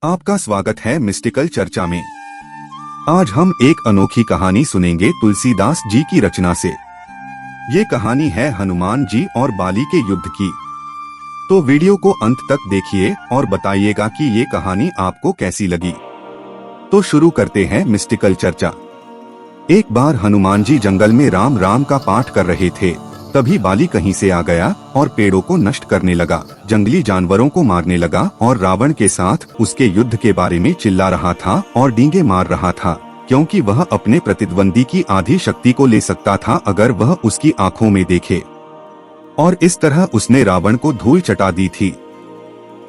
आपका स्वागत है मिस्टिकल चर्चा में। आज हम एक अनोखी कहानी सुनेंगे तुलसीदास जी की रचना से। ये कहानी है हनुमान जी और बाली के युद्ध की। तो वीडियो को अंत तक देखिए और बताइएगा कि ये कहानी आपको कैसी लगी। तो शुरू करते हैं मिस्टिकल चर्चा। एक बार हनुमान जी जंगल में राम राम का पाठ कर रहे थे, तभी बाली कहीं से आ गया और पेड़ों को नष्ट करने लगा, जंगली जानवरों को मारने लगा और रावण के साथ उसके युद्ध के बारे में चिल्ला रहा था और डींगे मार रहा था, क्योंकि वह अपने प्रतिद्वंदी की आधी शक्ति को ले सकता था अगर वह उसकी आंखों में देखे। और इस तरह उसने रावण को धूल चटा दी थी।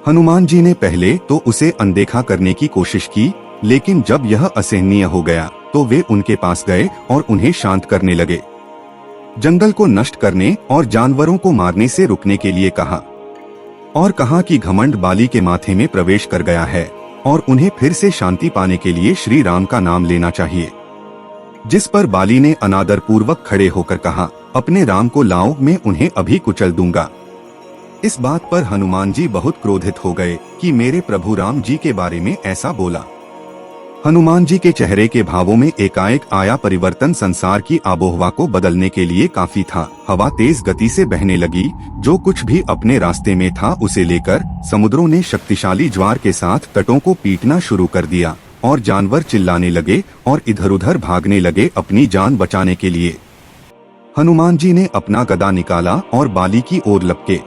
हनुमान जी ने पहले तो उसे अनदेखा करने की कोशिश की, लेकिन जब यह असहनीय हो गया तो वे उनके पास गए और उन्हें शांत करने लगे। जंगल को नष्ट करने और जानवरों को मारने से रुकने के लिए कहा और कहा कि घमंड बाली के माथे में प्रवेश कर गया है और उन्हें फिर से शांति पाने के लिए श्री राम का नाम लेना चाहिए। जिस पर बाली ने अनादर पूर्वक खड़े होकर कहा, अपने राम को लाओ, मैं उन्हें अभी कुचल दूंगा। इस बात पर हनुमान जी बहुत क्रोधित हो गए कि मेरे प्रभु राम जी के बारे में ऐसा बोला। हनुमान जी के चेहरे के भावों में एकाएक आया परिवर्तन संसार की आबोहवा को बदलने के लिए काफी था। हवा तेज गति से बहने लगी, जो कुछ भी अपने रास्ते में था उसे लेकर समुद्रों ने शक्तिशाली ज्वार के साथ तटों को पीटना शुरू कर दिया और जानवर चिल्लाने लगे और इधर उधर भागने लगे अपनी जान बचाने के लिए। हनुमान जी ने अपना गदा निकाला और बाली की ओर लपके।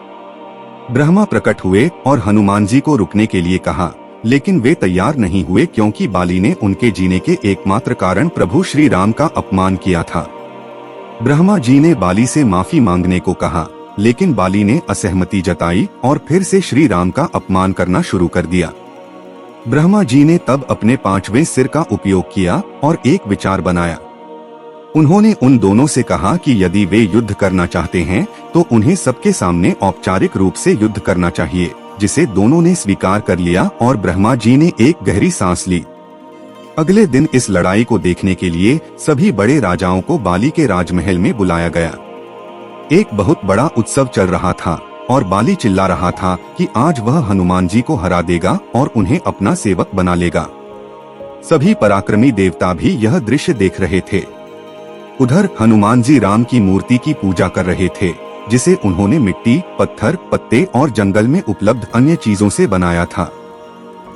ब्रह्मा प्रकट हुए और हनुमान जी को रुकने के लिए कहा, लेकिन वे तैयार नहीं हुए, क्योंकि बाली ने उनके जीने के एकमात्र कारण प्रभु श्री राम का अपमान किया था। ब्रह्मा जी ने बाली से माफी मांगने को कहा, लेकिन बाली ने असहमति जताई और फिर से श्री राम का अपमान करना शुरू कर दिया। ब्रह्मा जी ने तब अपने 5वें सिर का उपयोग किया और एक विचार बनाया। उन्होंने उन दोनों से कहा कि यदि वे युद्ध करना चाहते हैं तो उन्हें सबके सामने औपचारिक रूप से युद्ध करना चाहिए, जिसे दोनों ने स्वीकार कर लिया और ब्रह्मा जी ने एक गहरी सांस ली। अगले दिन इस लड़ाई को देखने के लिए सभी बड़े राजाओं को बाली के राजमहल में बुलाया गया। एक बहुत बड़ा उत्सव चल रहा था और बाली चिल्ला रहा था कि आज वह हनुमान जी को हरा देगा और उन्हें अपना सेवक बना लेगा। सभी पराक्रमी देवता भी यह दृश्य देख रहे थे। उधर हनुमान जी राम की मूर्ति की पूजा कर रहे थे, जिसे उन्होंने मिट्टी, पत्थर, पत्ते और जंगल में उपलब्ध अन्य चीजों से बनाया था।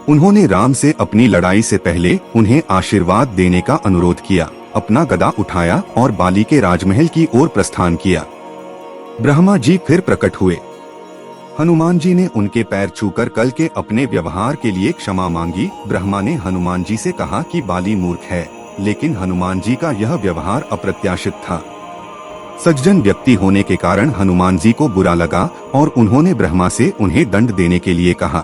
उन्होंने राम से अपनी लड़ाई से पहले उन्हें आशीर्वाद देने का अनुरोध किया, अपना गदा उठाया और बाली के राजमहल की ओर प्रस्थान किया। ब्रह्मा जी फिर प्रकट हुए। हनुमान जी ने उनके पैर छूकर कल के अपने व्यवहार के लिए क्षमा मांगी। ब्रह्मा ने हनुमान जी से कहा कि बाली मूर्ख है, लेकिन हनुमान जी का यह व्यवहार अप्रत्याशित था। सज्जन व्यक्ति होने के कारण हनुमान जी को बुरा लगा और उन्होंने ब्रह्मा से उन्हें दंड देने के लिए कहा।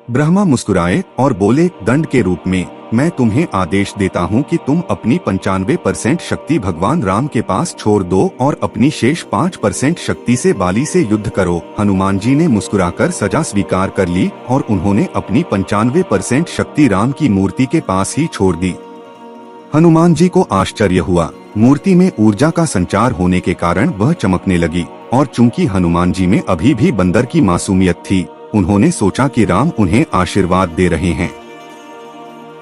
ब्रह्मा मुस्कुराए और बोले, दंड के रूप में मैं तुम्हें आदेश देता हूँ कि तुम अपनी 95% शक्ति भगवान राम के पास छोड़ दो और अपनी शेष 5% शक्ति से बाली से युद्ध करो। हनुमान जी ने मुस्कुराकर सजा स्वीकार कर ली और उन्होंने अपनी 95% शक्ति राम की मूर्ति के पास ही छोड़ दी। हनुमान जी को आश्चर्य हुआ। मूर्ति में ऊर्जा का संचार होने के कारण वह चमकने लगी और चूंकि हनुमान जी में अभी भी बंदर की मासूमियत थी, उन्होंने सोचा कि राम उन्हें आशीर्वाद दे रहे हैं।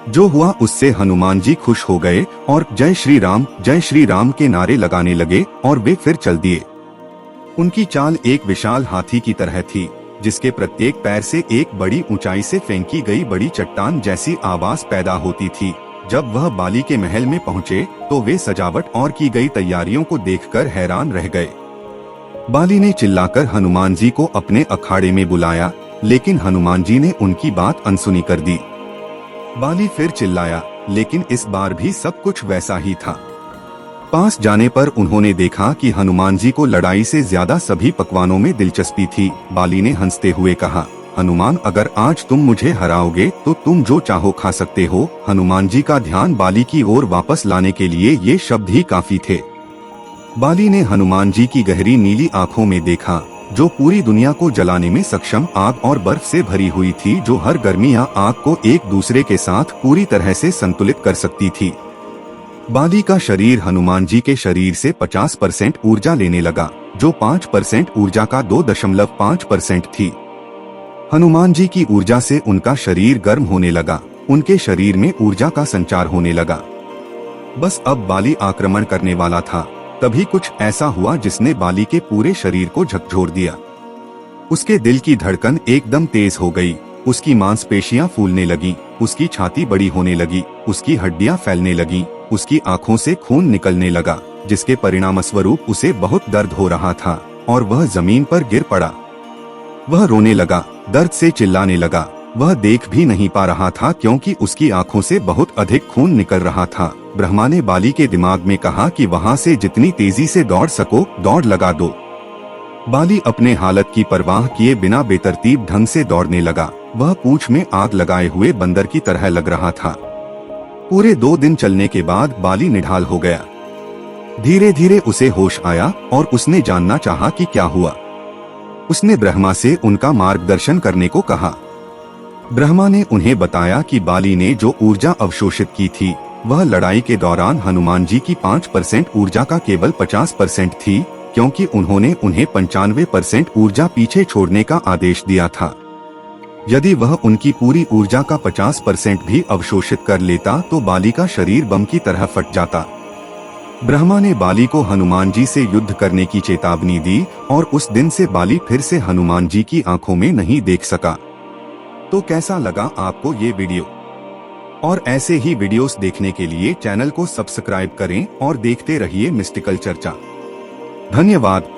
जो हुआ उससे हनुमान जी खुश हो गए और जय श्री राम के नारे लगाने लगे और वे फिर चल दिए। उनकी चाल एक विशाल हाथी की तरह थी, जिसके प्रत्येक पैर से एक बड़ी ऊंचाई से फेंकी गई बड़ी चट्टान जैसी आवाज पैदा होती थी। जब वह बाली के महल में पहुंचे तो वे सजावट और की गई तैयारियों को देखकर हैरान रह गए। बाली ने चिल्लाकर हनुमान जी को अपने अखाड़े में बुलाया, लेकिन हनुमान जी ने उनकी बात अनसुनी कर दी। बाली फिर चिल्लाया, लेकिन इस बार भी सब कुछ वैसा ही था। पास जाने पर उन्होंने देखा कि हनुमान जी को लड़ाई से ज्यादा सभी पकवानों में दिलचस्पी थी। बाली ने हंसते हुए कहा, हनुमान, अगर आज तुम मुझे हराओगे तो तुम जो चाहो खा सकते हो। हनुमान जी का ध्यान बाली की ओर वापस लाने के लिए ये शब्द ही काफी थे। बाली ने हनुमान जी की गहरी नीली आंखों में देखा, जो पूरी दुनिया को जलाने में सक्षम आग और बर्फ से भरी हुई थी, जो हर गर्मी या आग को एक दूसरे के साथ पूरी तरह से संतुलित कर सकती थी। बाली का शरीर हनुमान जी के शरीर से 50% ऊर्जा लेने लगा, जो 5% ऊर्जा का 2.5% थी। हनुमान जी की ऊर्जा से उनका शरीर गर्म होने लगा, उनके शरीर में ऊर्जा का संचार होने लगा। बस अब बाली आक्रमण करने वाला था। तभी कुछ ऐसा हुआ जिसने बाली के पूरे शरीर को झकझोर दिया। उसके दिल की धड़कन एकदम तेज हो गई, उसकी मांसपेशियां फूलने लगी, उसकी छाती बड़ी होने लगी, उसकी हड्डियां फैलने लगी, उसकी आंखों से खून निकलने लगा, जिसके परिणामस्वरूप उसे बहुत दर्द हो रहा था और वह जमीन पर गिर पड़ा। वह रोने लगा, दर्द से चिल्लाने लगा। वह देख भी नहीं पा रहा था क्योंकि उसकी आंखों से बहुत अधिक खून निकल रहा था। ब्रह्मा ने बाली के दिमाग में कहा कि वहां से जितनी तेजी से दौड़ सको दौड़ लगा दो। बाली अपने हालत की परवाह किए बिना बेतरतीब ढंग से दौड़ने लगा। वह पूंछ में आग लगाए हुए बंदर की तरह लग रहा था। पूरे 2 दिन चलने के बाद बाली निढाल हो गया। धीरे धीरे उसे होश आया और उसने जानना चाहा कि क्या हुआ। उसने ब्रह्मा से उनका मार्गदर्शन करने को कहा। ब्रह्मा ने उन्हें बताया कि बाली ने जो ऊर्जा अवशोषित की थी वह लड़ाई के दौरान हनुमान जी की 5% ऊर्जा का केवल 50% थी, क्योंकि उन्होंने उन्हें 95% ऊर्जा पीछे छोड़ने का आदेश दिया था। यदि वह उनकी पूरी ऊर्जा का 50% भी अवशोषित कर लेता तो बाली का शरीर बम की तरह फट जाता। ब्रह्मा ने बाली को हनुमान जी से युद्ध करने की चेतावनी दी और उस दिन से बाली फिर से हनुमान जी की आंखों में नहीं देख सका। तो कैसा लगा आपको ये वीडियो? और ऐसे ही वीडियोस देखने के लिए चैनल को सब्सक्राइब करें और देखते रहिए मिस्टिकल चर्चा। धन्यवाद।